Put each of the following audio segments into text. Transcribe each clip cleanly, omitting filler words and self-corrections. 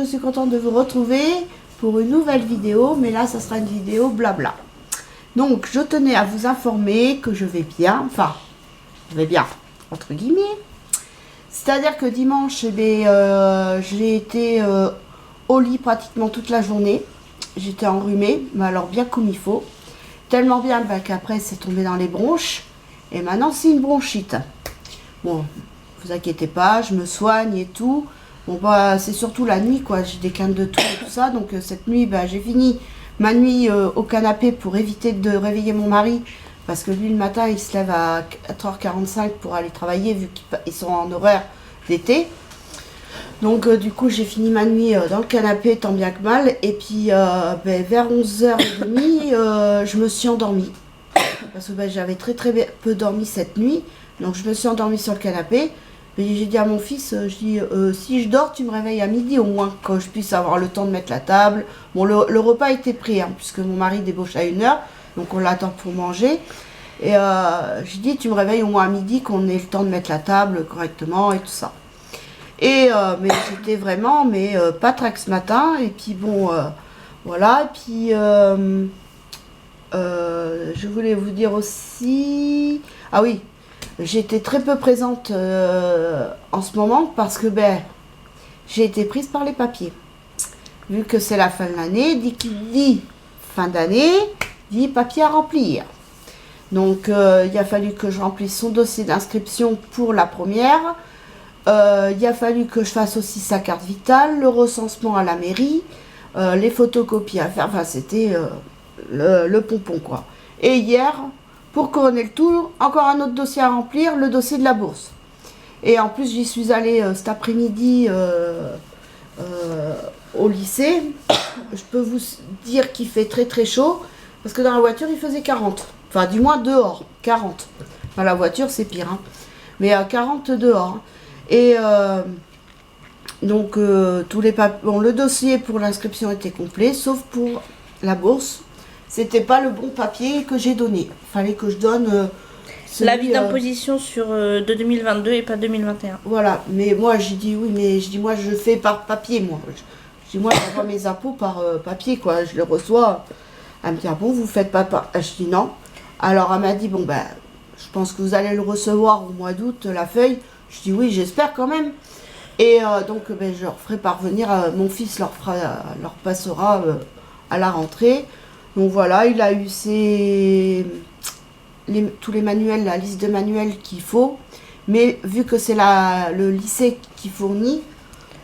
je suis contente de vous retrouver pour une nouvelle vidéo, mais là ça sera une vidéo blabla. Donc je tenais à vous informer que je vais bien, enfin je vais bien entre guillemets. C'est-à-dire que dimanche j'ai été au lit pratiquement toute la journée. J'étais enrhumée, mais alors bien comme il faut. Tellement bien qu'après c'est tombé dans les bronches. Et maintenant c'est une bronchite. Bon, vous inquiétez pas, je me soigne et tout. Bon bah c'est surtout la nuit quoi, j'ai des quintes de toux et tout ça. Donc cette nuit j'ai fini ma nuit au canapé pour éviter de réveiller mon mari. Parce que lui le matin il se lève à 4h45 pour aller travailler vu qu'ils sont en horaire d'été. Donc du coup j'ai fini ma nuit dans le canapé tant bien que mal. Et puis vers 11h30 je me suis endormie. Parce que j'avais très peu dormi cette nuit. Donc je me suis endormie sur le canapé. Et j'ai dit à mon fils, je dis, si je dors, tu me réveilles à midi au moins, que je puisse avoir le temps de mettre la table. Bon, le repas était pris, hein, puisque mon mari débauche à 1h, donc on l'attend pour manger. Et j'ai dit, tu me réveilles au moins à midi, qu'on ait le temps de mettre la table correctement et tout ça. Et mais j'étais vraiment, pas trac ce matin. Et puis bon, voilà. Et puis je voulais vous dire aussi, ah oui. J'étais très peu présente en ce moment parce que j'ai été prise par les papiers. Vu que c'est la fin de l'année, dit fin d'année, dit papier à remplir. Donc il a fallu que je remplisse son dossier d'inscription pour la première. Il a fallu que je fasse aussi sa carte vitale, le recensement à la mairie, les photocopies à faire. Enfin c'était le pompon quoi. Et hier... pour couronner le tout, encore un autre dossier à remplir, le dossier de la bourse. Et en plus, j'y suis allée cet après-midi au lycée. Je peux vous dire qu'il fait très chaud, parce que dans la voiture, il faisait 40. Enfin, du moins dehors, 40. Dans la voiture, c'est pire. Hein. Mais à 40 dehors. Et donc, tous les bon, le dossier pour l'inscription était complet, sauf pour la bourse. C'était pas le bon papier que j'ai donné. Fallait que je donne l'avis d'imposition de 2022 et pas 2021. Voilà, mais moi j'ai dit oui, mais je dis moi je fais par papier moi. Je dis moi j'envoie mes impôts par papier quoi, je les reçois. Elle me dit ah bon vous faites pas par. Je dis non. Alors elle m'a dit bon je pense que vous allez le recevoir au mois d'août la feuille. Je dis oui j'espère quand même. Et donc je leur ferai parvenir, mon fils leur passera à la rentrée. Donc voilà, il a eu tous les manuels, la liste de manuels qu'il faut. Mais vu que c'est le lycée qui fournit,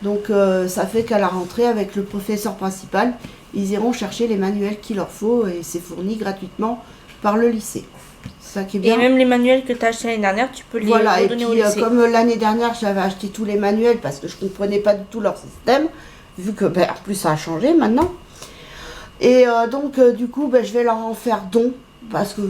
donc ça fait qu'à la rentrée, avec le professeur principal, ils iront chercher les manuels qu'il leur faut et c'est fourni gratuitement par le lycée. C'est ça qui est bien. Et même les manuels que tu as achetés l'année dernière, tu peux les redonner au lycée. Comme l'année dernière, j'avais acheté tous les manuels parce que je ne comprenais pas du tout leur système, vu que en plus ça a changé maintenant. Et donc du coup je vais leur en faire don parce que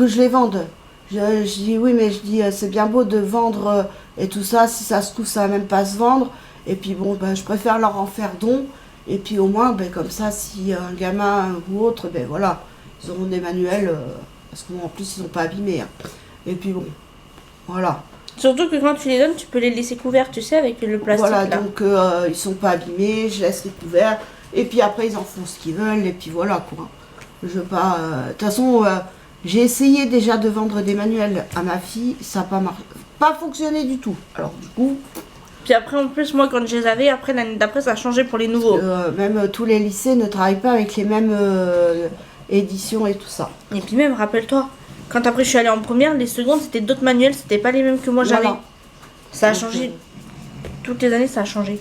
je les vende. Je dis oui mais je dis c'est bien beau de vendre et tout ça, si ça se trouve ça va même pas se vendre. Et puis bon je préfère leur en faire don. Et puis au moins comme ça si un gamin ou autre voilà, ils auront des manuels parce qu'en plus ils sont pas abîmés. Hein. Et puis bon, voilà. Surtout que quand tu les donnes, tu peux les laisser couverts, tu sais, avec le plastique. Voilà, là. donc ils sont pas abîmés, je laisse les couverts. Et puis après, ils en font ce qu'ils veulent, et puis voilà quoi. Je veux pas. De toute façon, j'ai essayé déjà de vendre des manuels à ma fille, ça n'a pas marché. Pas fonctionné du tout. Alors du coup. Puis après, en plus, moi, quand je les avais, après l'année d'après, ça a changé pour les nouveaux. Même tous les lycées ne travaillent pas avec les mêmes éditions et tout ça. Et puis même, rappelle-toi, quand après je suis allée en première, les secondes, c'était d'autres manuels, c'était pas les mêmes que moi j'avais. Voilà. Ça a changé. Toutes les années, ça a changé.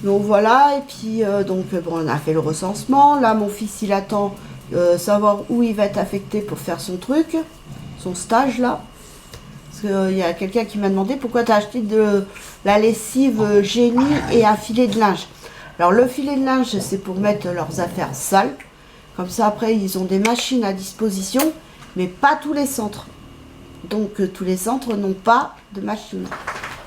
Donc voilà, et puis on a fait le recensement. Là, mon fils, il attend savoir où il va être affecté pour faire son truc, son stage là. Parce qu'il y a quelqu'un qui m'a demandé pourquoi tu as acheté de la lessive génie et un filet de linge. Alors le filet de linge, c'est pour mettre leurs affaires sales. Comme ça, après, ils ont des machines à disposition, mais pas tous les centres. Donc tous les centres n'ont pas de machine.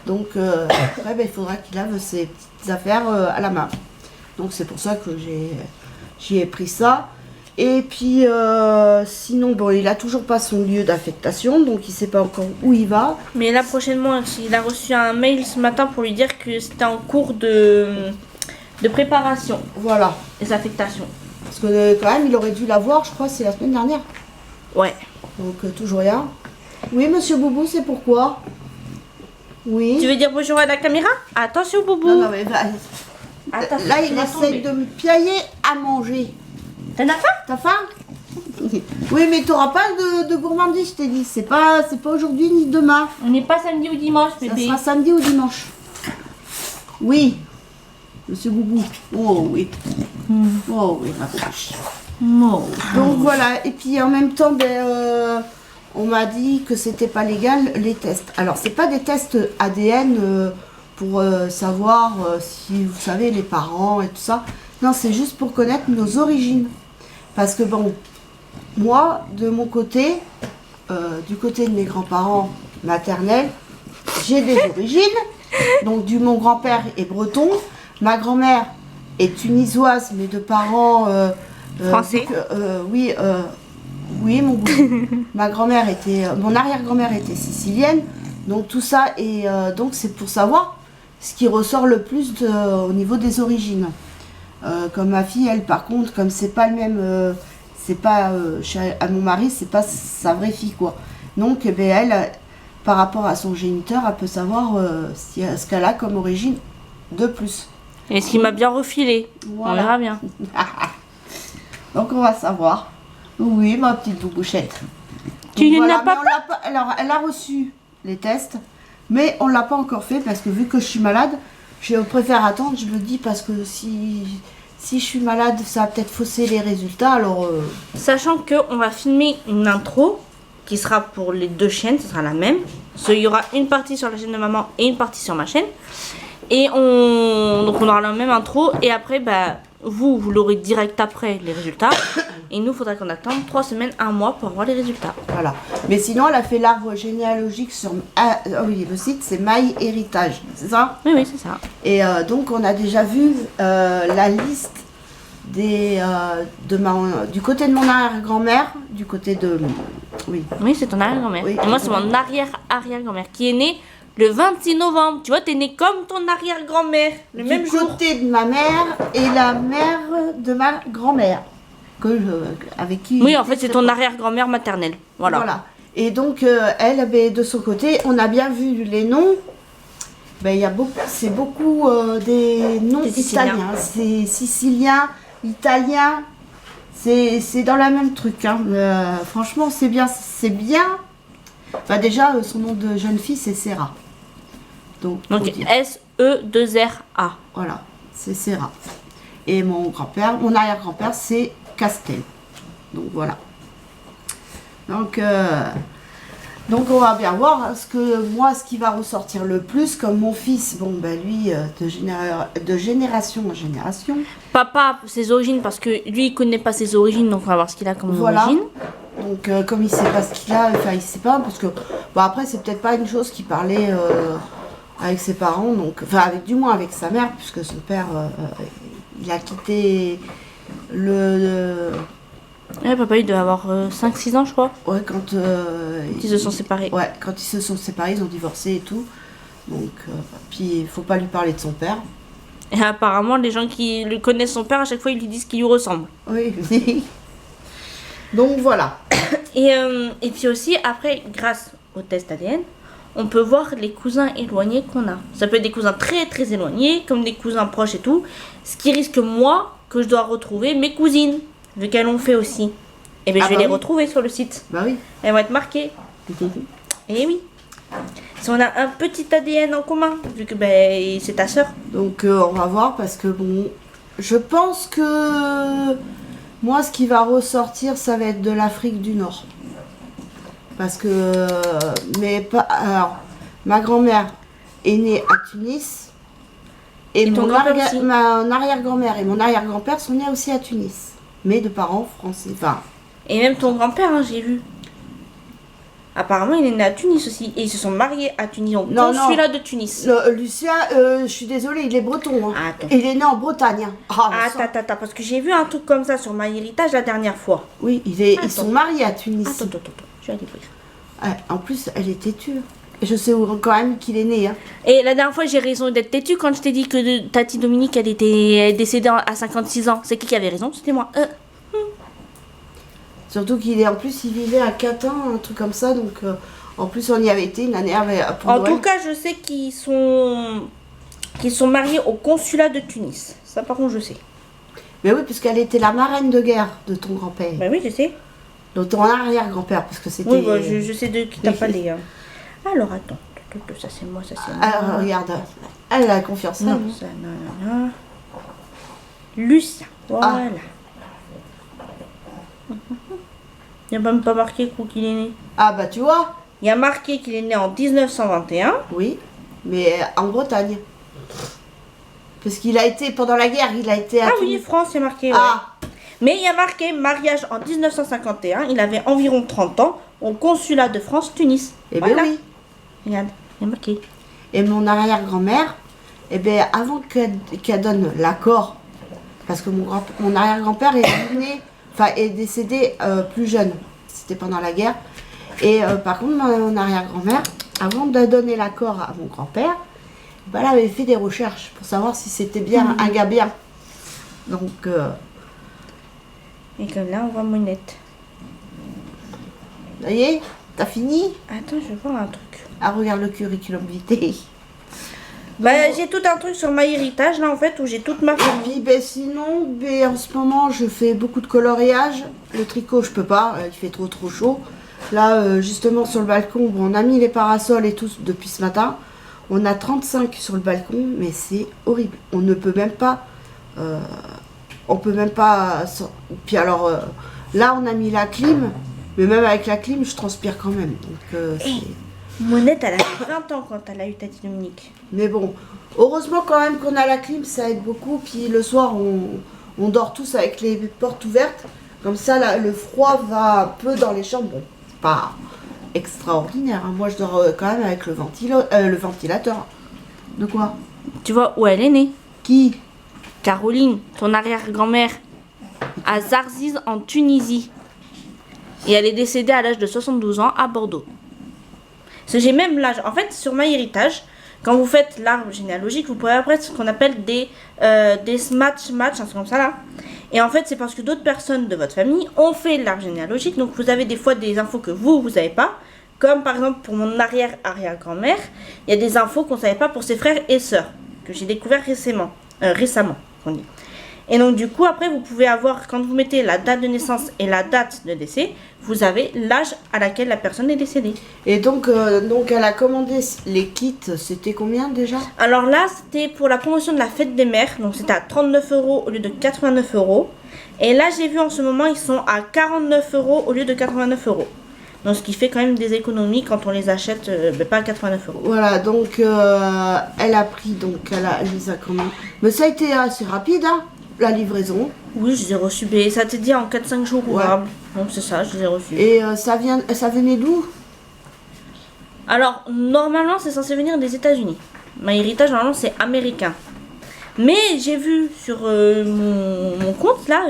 Donc après, il faudra qu'il lave ses petites affaires à la main. Donc c'est pour ça que j'y ai pris ça. Et puis sinon, il a toujours pas son lieu d'affectation, donc il sait pas encore où il va. Mais là prochainement, il a reçu un mail ce matin pour lui dire que c'était en cours de de préparation Voilà. des affectations. Parce que quand même, il aurait dû l'avoir, je crois, c'est la semaine dernière. Ouais. Donc toujours rien. Oui, monsieur Boubou, c'est pourquoi? Oui. Tu veux dire bonjour à la caméra? Attention, Boubou. Non, non, mais Attention, là, tu il vas essaye tomber. de me piailler à manger. T'en as faim? T'as faim? Oui, mais t'auras pas de gourmandise, je t'ai dit. C'est pas aujourd'hui ni demain. On n'est pas samedi ou dimanche, Ça bébé. sera samedi ou dimanche. Oui, monsieur Boubou. Oh oui. Oh oui, ma bouche. Non. Donc voilà, et puis en même temps, on m'a dit que c'était pas légal les tests. Alors c'est pas des tests ADN pour savoir si vous savez les parents et tout ça. Non, c'est juste pour connaître nos origines. Parce que bon, moi de mon côté, du côté de mes grands-parents maternels, j'ai des origines. Donc mon grand-père est breton, ma grand-mère est tunisoise, mes deux parents Français. oui, ma grand-mère était, mon arrière-grand-mère était sicilienne, donc tout ça et donc c'est pour savoir ce qui ressort le plus au niveau des origines. Comme ma fille, elle, par contre, comme c'est pas le même, c'est pas à mon mari, c'est pas sa vraie fille quoi. Donc elle, par rapport à son géniteur, elle peut savoir ce qu'elle a comme origine de plus. Et ce qui m'a bien refilé. Voilà. On verra bien. Donc on va savoir. Oui, ma petite boubouchette. Tu Donc, n'as pas mais on l'a pas. Alors, elle a reçu les tests, mais on l'a pas encore fait parce que vu que je suis malade, je préfère attendre. Je me dis parce que si je suis malade, ça va peut-être fausser les résultats. Alors, Sachant qu'on va filmer une intro qui sera pour les deux chaînes, ce sera la même. Il y aura une partie sur la chaîne de maman et une partie sur ma chaîne. Et donc on aura la même intro. Et après, vous l'aurez direct après les résultats. Et nous, il faudra qu'on attende 3 semaines, 1 mois pour avoir les résultats. voilà. Mais sinon, elle a fait l'arbre généalogique sur. Oui, le site c'est MyHéritage, c'est ça? Oui, oui, c'est ça. Et donc on a déjà vu la liste du côté de mon arrière-grand-mère, du côté de... Oui. Oui, c'est ton arrière-grand-mère. Oui. Et moi, c'est mon arrière-arrière-grand-mère qui est née le 26 novembre. Tu vois, t'es née comme ton arrière-grand-mère, le même Du jour. côté de ma mère et la mère de ma grand-mère. Avec qui... Oui, en fait, c'est ton arrière-grand-mère maternelle. Voilà. Et donc, elle, de son côté, on a bien vu les noms. Il y a beaucoup, c'est beaucoup des noms Des Siciliens. italiens. C'est sicilien, italien. C'est dans le même truc. Hein. Franchement, c'est bien. C'est bien. Enfin, déjà, son nom de jeune fille, c'est Serra. Donc faut dire. S-E-2-R-A. Voilà, c'est Serra. Et mon grand-père, mon arrière-grand-père, c'est Castel. Donc voilà. Donc on va bien voir hein, ce qui va ressortir le plus, comme mon fils, lui, de génération en génération. Papa, ses origines, parce que lui, il connaît pas ses origines, donc on va voir ce qu'il a comme Voilà. origine. Donc comme il sait pas ce qu'il a, enfin il sait pas, parce que après c'est peut-être pas une chose qu'il parlait avec ses parents, donc enfin du moins avec sa mère, puisque son père il a quitté Ouais, papa, il doit avoir 5-6 ans, je crois. ouais quand Ils se sont séparés. ouais, quand ils se sont séparés, ils ont divorcé et tout. Donc puis il faut pas lui parler de son père. Et apparemment, les gens qui le connaissent son père, à chaque fois, ils lui disent qu'il lui ressemble. Oui. Donc voilà. Et puis aussi, après, grâce au test ADN, on peut voir les cousins éloignés qu'on a. Ça peut être des cousins très très éloignés, comme des cousins proches et tout. Ce qui risque, moi, que je dois retrouver mes cousines, vu qu'elles l'ont fait aussi. Et bien, je vais les retrouver sur le site. Bah oui. Elles vont être marquées. Et oui. Si on a un petit ADN en commun, vu que c'est ta sœur. Donc on va voir parce que je pense que moi ce qui va ressortir ça va être de l'Afrique du Nord. Parce que alors ma grand-mère est née à Tunis et ton grand-père aussi. mon arrière-grand-mère et mon arrière-grand-père sont nés aussi à Tunis, mais de parents français. Enfin, Et même ton grand-père, hein, j'ai vu. Apparemment, il est né à Tunis aussi. Et ils se sont mariés à Tunis. Donc, Non, non. celui-là de Tunis. Lucien, je suis désolée, il est breton. Hein. Attends. Il est né en Bretagne. Hein. Ah, Attends, parce que j'ai vu un truc comme ça sur MyHéritage la dernière fois. Oui, ils sont mariés à Tunis. Attends, je vais aller voir. Ouais, en plus, elle est têtue. Je sais quand même qu'il est né. Hein. Et la dernière fois, j'ai raison d'être têtue quand je t'ai dit que Tati Dominique, elle était décédée à 56 ans. C'est qui avait raison? C'était moi. Surtout qu'il est en plus, il vivait à Catin, un truc comme ça. Donc, en plus, on y avait été une année pour En Noël. tout cas, je sais qu'ils sont mariés au consulat de Tunis. Ça, par contre, je sais. Mais oui, puisqu'elle était la marraine de guerre de ton grand-père. Bah oui, je sais. De ton arrière-grand-père, parce que c'était... Oui, bah, je sais de qui t'as parlé. Hein. Alors, attends. Ça, c'est moi, ça, c'est moi. Alors, regarde, elle a confiance en Non, elle. ça, non. Lucien, voilà. Il n'y a même pas marqué qu'il est né. Ah bah tu vois. Il y a marqué qu'il est né en 1921. Oui, mais en Bretagne. Parce qu'il a été, pendant la guerre, il a été à Ah Tunis. oui, France, c'est marqué. Ouais. Ah, Mais il y a marqué mariage en 1951. Il avait environ 30 ans au consulat de France, Tunis. eh bien oui. Regarde, il y a marqué. Et mon arrière-grand-mère, eh bien, avant qu'elle donne l'accord, parce que mon arrière-grand-père est décédé plus jeune, c'était pendant la guerre. Et par contre, mon arrière-grand-mère, avant de donner l'accord à mon grand-père, bah, elle avait fait des recherches pour savoir si c'était bien un gars bien. Donc, Et comme là, on voit Monette. ça y est, t'as fini? Attends, je vais voir un truc. Ah, regarde le curriculum vitae. Bah, j'ai tout un truc sur MyHéritage, là, en fait, où j'ai toute ma Et famille. puis ben, sinon, ben, en ce moment je fais beaucoup de coloriage. Le tricot je peux pas, il fait trop chaud. Là justement sur le balcon, bon, on a mis les parasols et tout depuis ce matin. On a 35 sur le balcon, mais c'est horrible. On ne peut même pas... Puis alors là on a mis la clim, mais même avec la clim je transpire quand même. Donc, Monette, elle avait 20 ans quand elle a eu Tati Dominique. Mais bon, heureusement quand même qu'on a la clim, ça aide beaucoup. Puis le soir, on dort tous avec les portes ouvertes. Comme ça, le froid va un peu dans les chambres. Bon, c'est pas extraordinaire. Hein. Moi, je dors quand même avec le ventilateur. De quoi? Tu vois où elle est née? Qui? Caroline, ton arrière-grand-mère, à Zarziz en Tunisie. Et elle est décédée à l'âge de 72 ans à Bordeaux. Parce que j'ai même l'âge. En fait, sur MyHéritage, quand vous faites l'arbre généalogique, vous pouvez après ce qu'on appelle des match, un truc comme ça là. Et en fait, c'est parce que d'autres personnes de votre famille ont fait l'arbre généalogique. Donc, vous avez des fois des infos que vous n'avez pas. Comme par exemple pour mon arrière-arrière-grand-mère, il y a des infos qu'on ne savait pas pour ses frères et sœurs, que j'ai découvert récemment, on dit. Et donc du coup après vous pouvez avoir, quand vous mettez la date de naissance et la date de décès, vous avez l'âge à laquelle la personne est décédée. Et donc elle a commandé les kits, c'était combien déjà? Alors là c'était pour la promotion de la fête des mères, donc c'était à 39 € au lieu de 89 €. Et là j'ai vu en ce moment ils sont à 49 € au lieu de 89 €. Donc ce qui fait quand même des économies quand on les achète, pas à 89 €. Voilà, donc elle a pris, donc elle les a commandés. Mais ça a été assez rapide, hein, la livraison. Oui, je les ai reçus, mais ça t'est dit en 4-5 jours ouvrables. Donc c'est ça, je les ai reçus. Et ça venait d'où? Alors, normalement, c'est censé venir des États-Unis. MyHéritage, normalement, c'est américain. Mais j'ai vu sur mon compte, là,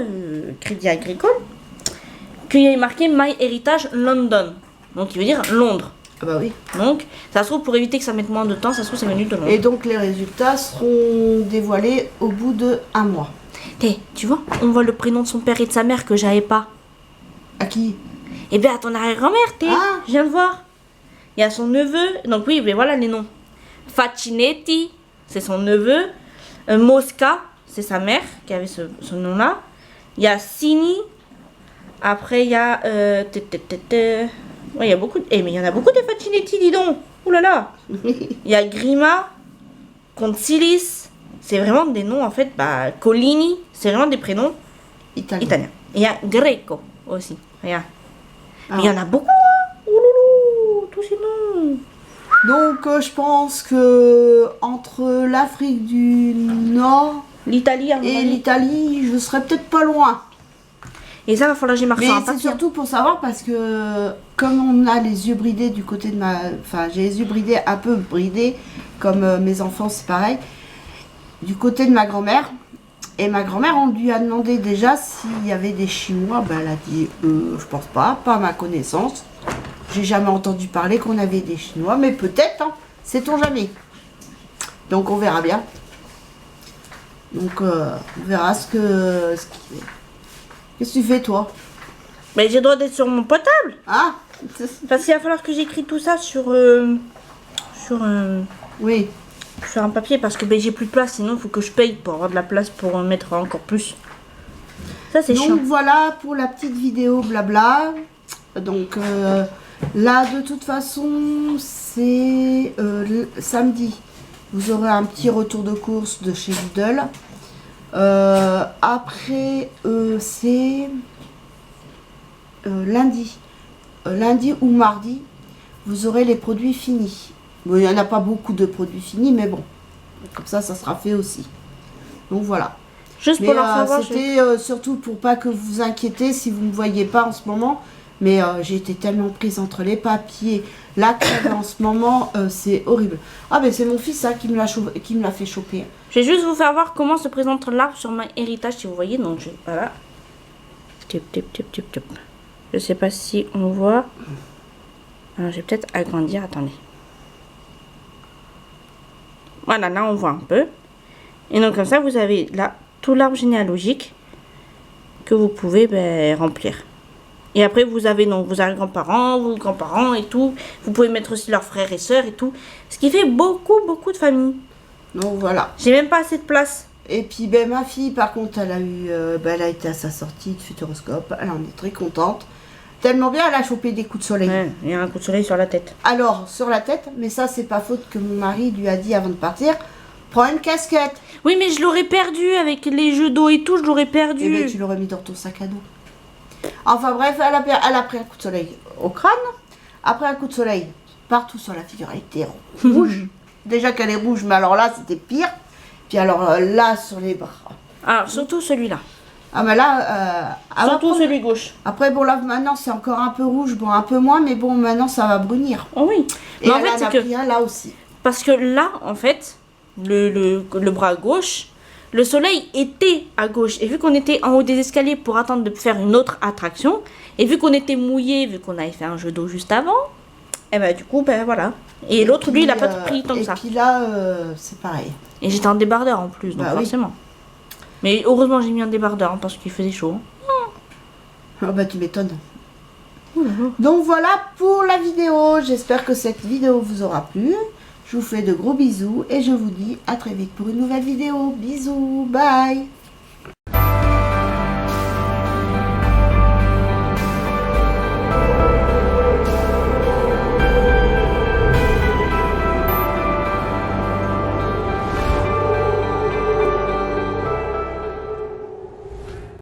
Crédit Agricole, qu'il y a marqué MyHéritage London. Donc, il veut dire Londres. Ah bah oui. Donc, ça se trouve, pour éviter que ça mette moins de temps, ça se trouve, c'est venu de Londres. Et donc, les résultats seront dévoilés au bout d'1 mois. Hé, tu vois, on voit le prénom de son père et de sa mère que j'avais pas. À qui? Eh bien, à ton arrière-grand-mère, Ah. je viens de voir. Il y a son neveu. Donc oui, mais voilà les noms. Facinetti, c'est son neveu. Mosca, c'est sa mère qui avait ce nom-là. Il y a Sini. Après, il y a... ouais, il y a beaucoup... mais il y en a beaucoup de Facinetti, dis donc. Ouh là là. Il y a Grima, Concilis. C'est vraiment des noms, en fait. Collini, c'est vraiment des prénoms italiens. Et il y a Greco aussi. Regarde. Mais il y en a beaucoup, hein. Ouloulou, tous ces noms. Donc, je pense que entre l'Afrique du Nord L'Italie, et l'Italie, je serais peut-être pas loin. Et ça, va falloir que j'ai marqué Mais un c'est papier. surtout pour savoir parce que comme on a les yeux bridés du côté de ma... Enfin, j'ai les yeux bridés, un peu bridés, comme mes enfants, c'est pareil. Du côté de ma grand-mère. Et ma grand-mère, on lui a demandé déjà s'il y avait des Chinois. Ben, elle a dit, je pense pas à ma connaissance. j'ai jamais entendu parler qu'on avait des Chinois, mais peut-être, hein, sait-on jamais. Donc on verra bien. Donc on verra ce qu'il est. Qu'est-ce que tu fais toi? Mais j'ai le droit d'être sur mon portable. Ah Parce qu'il va falloir que j'écris tout ça sur oui. sur un papier parce que ben, j'ai plus de place, sinon il faut que je paye pour avoir de la place pour mettre encore plus. Ça c'est chiant. Donc voilà pour la petite vidéo blabla. Donc là de toute façon c'est samedi. Vous aurez un petit retour de course de chez Lidl. Après c'est lundi. Lundi ou mardi, vous aurez les produits finis. Bon, il n'y en a pas beaucoup de produits finis, mais bon, comme ça sera fait aussi. Donc voilà. Juste Mais pour leur savoir. c'était surtout pour pas que vous vous inquiétez si vous ne me voyez pas en ce moment. Mais j'ai été tellement prise entre les papiers, la crève en ce moment, c'est horrible. Ah ben c'est mon fils ça qui me l'a fait choper. Je vais juste vous faire voir comment se présente l'arbre sur mon héritage si vous voyez. Donc voilà. Tip, tip, tip, tip, tip. Je sais pas si on voit. Alors je vais peut-être agrandir. Attendez. Voilà, là on voit un peu. Et donc comme ça vous avez là tout l'arbre généalogique que vous pouvez remplir. Et après vous avez donc vos arrière-grands-parents, vos grands-parents et tout. Vous pouvez mettre aussi leurs frères et sœurs et tout. Ce qui fait beaucoup de familles. Donc voilà. J'ai même pas assez de place. Et puis ben ma fille par contre elle a eu, elle a été à sa sortie de Futuroscope. Elle en est très contente. Tellement bien, elle a chopé des coups de soleil. Ouais, il y a un coup de soleil sur la tête. Alors, sur la tête, mais ça, c'est pas faute que mon mari lui a dit avant de partir, prends une casquette. Oui, mais je l'aurais perdu avec les jeux d'eau et tout, je l'aurais perdu. Et bien, tu l'aurais mis dans ton sac à dos. Enfin bref, elle a pris un coup de soleil au crâne. Après un coup de soleil partout sur la figure, elle était rouge. Déjà qu'elle est rouge, mais alors là, c'était pire. Puis alors là, sur les bras. Alors, surtout celui-là. Ah mais là, Surtout celui gauche. après bon là maintenant c'est encore un peu rouge, bon un peu moins, mais bon maintenant ça va brunir. Oh oui. Et Mais en elle fait, en a c'est que pris un là aussi. parce que là, en fait, le bras gauche, le soleil était à gauche. Et vu qu'on était en haut des escaliers pour attendre de faire une autre attraction, et vu qu'on était mouillé, vu qu'on avait fait un jeu d'eau juste avant, et ben du coup, ben voilà. Et l'autre, lui, il a pas pris tant que ça. Et puis là, c'est pareil. Et j'étais en débardeur en plus, donc Bah oui. forcément. Mais heureusement, j'ai mis un débardeur hein, parce qu'il faisait chaud. Ah bah tu m'étonnes. Donc voilà pour la vidéo. J'espère que cette vidéo vous aura plu. Je vous fais de gros bisous et je vous dis à très vite pour une nouvelle vidéo. Bisous, bye.